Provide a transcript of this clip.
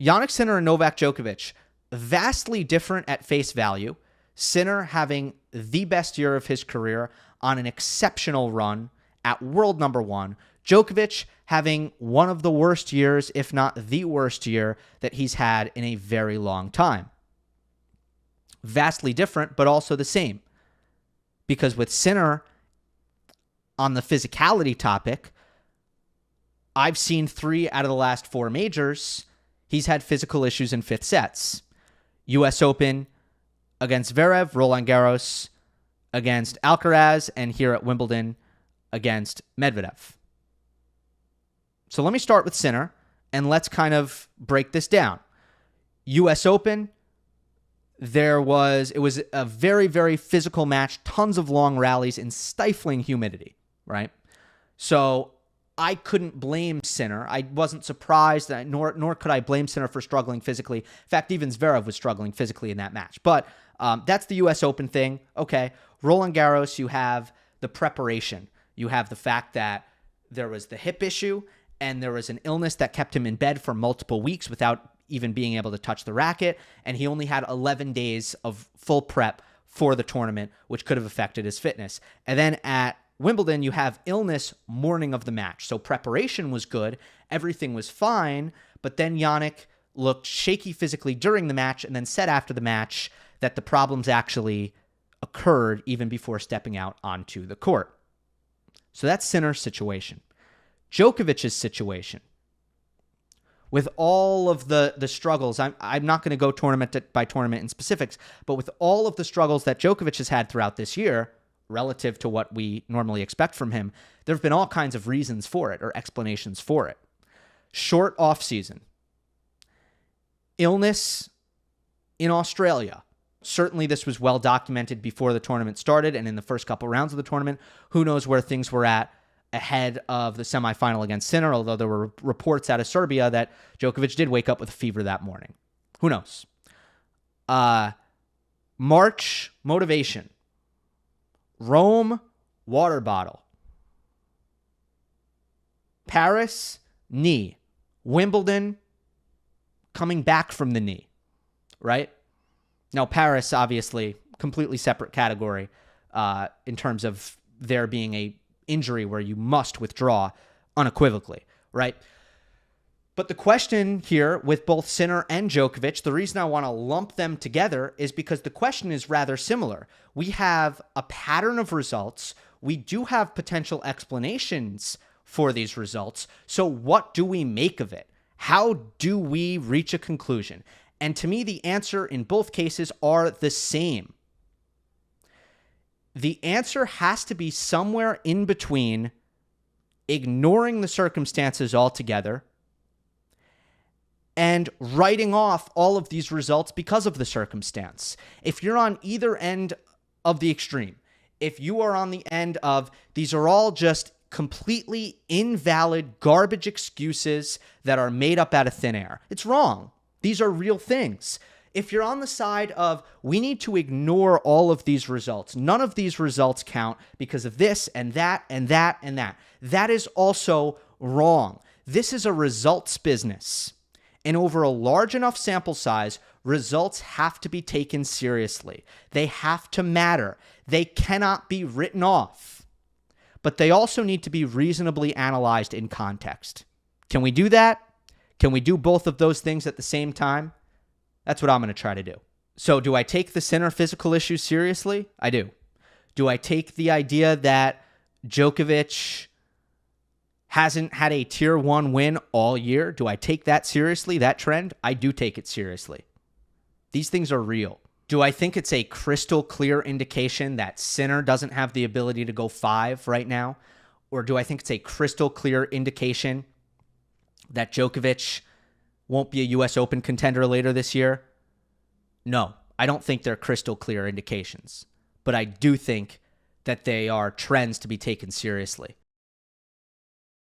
Jannik Sinner and Novak Djokovic, vastly different at face value. Sinner having the best year of his career on an exceptional run at world number one. Djokovic having one of the worst years, if not the worst year, that he's had in a very long time. Vastly different, but also the same. Because with Sinner, on the physicality topic, I've seen 3 out of the last 4 majors. He's had physical issues in fifth sets. U.S. Open against Zverev, Roland Garros against Alcaraz, and here at Wimbledon against Medvedev. So let me start with Sinner, and let's kind of break this down. U.S. Open, it was a very, very physical match, tons of long rallies in stifling humidity, right? So I couldn't blame Sinner. I wasn't surprised, nor could I blame Sinner for struggling physically. In fact, even Zverev was struggling physically in that match. But that's the U.S. Open thing. Okay, Roland Garros, you have the preparation. You have the fact that there was the hip issue, and there was an illness that kept him in bed for multiple weeks without even being able to touch the racket, and he only had 11 days of full prep for the tournament, which could have affected his fitness. And then at Wimbledon, you have illness morning of the match. So preparation was good. Everything was fine. But then Jannik looked shaky physically during the match and then said after the match that the problems actually occurred even before stepping out onto the court. So that's Sinner's situation. Djokovic's situation. With all of the struggles, I'm not going to go tournament by tournament in specifics, but with all of the struggles that Djokovic has had throughout this year, relative to what we normally expect from him, there have been all kinds of reasons for it or explanations for it. Short offseason. Illness in Australia. Certainly this was well documented before the tournament started and in the first couple rounds of the tournament. Who knows where things were at ahead of the semifinal against Sinner, although there were reports out of Serbia that Djokovic did wake up with a fever that morning. Who knows? March motivation. Rome, water bottle. Paris, knee. Wimbledon, coming back from the knee, right? Now, Paris, obviously, completely separate category in terms of there being a injury where you must withdraw unequivocally, right? But the question here with both Sinner and Djokovic, the reason I want to lump them together is because the question is rather similar. We have a pattern of results. We do have potential explanations for these results. So what do we make of it? How do we reach a conclusion? And to me, the answer in both cases are the same. The answer has to be somewhere in between ignoring the circumstances altogether and writing off all of these results because of the circumstance. If you're on either end of the extreme, if you are on the end of these are all just completely invalid garbage excuses that are made up out of thin air, it's wrong. These are real things. If you're on the side of we need to ignore all of these results, none of these results count because of this and that and that and that, that is also wrong. This is a results business. And over a large enough sample size, results have to be taken seriously. They have to matter. They cannot be written off. But they also need to be reasonably analyzed in context. Can we do that? Can we do both of those things at the same time? That's what I'm going to try to do. So do I take the Sinner physical issues seriously? I do. Do I take the idea that Djokovic hasn't had a tier 1 win all year? Do I take that seriously, that trend? I do take it seriously. These things are real. Do I think it's a crystal clear indication that Sinner doesn't have the ability to go 5 right now? Or do I think it's a crystal clear indication that Djokovic won't be a U.S. Open contender later this year? No, I don't think they're crystal clear indications. But I do think that they are trends to be taken seriously.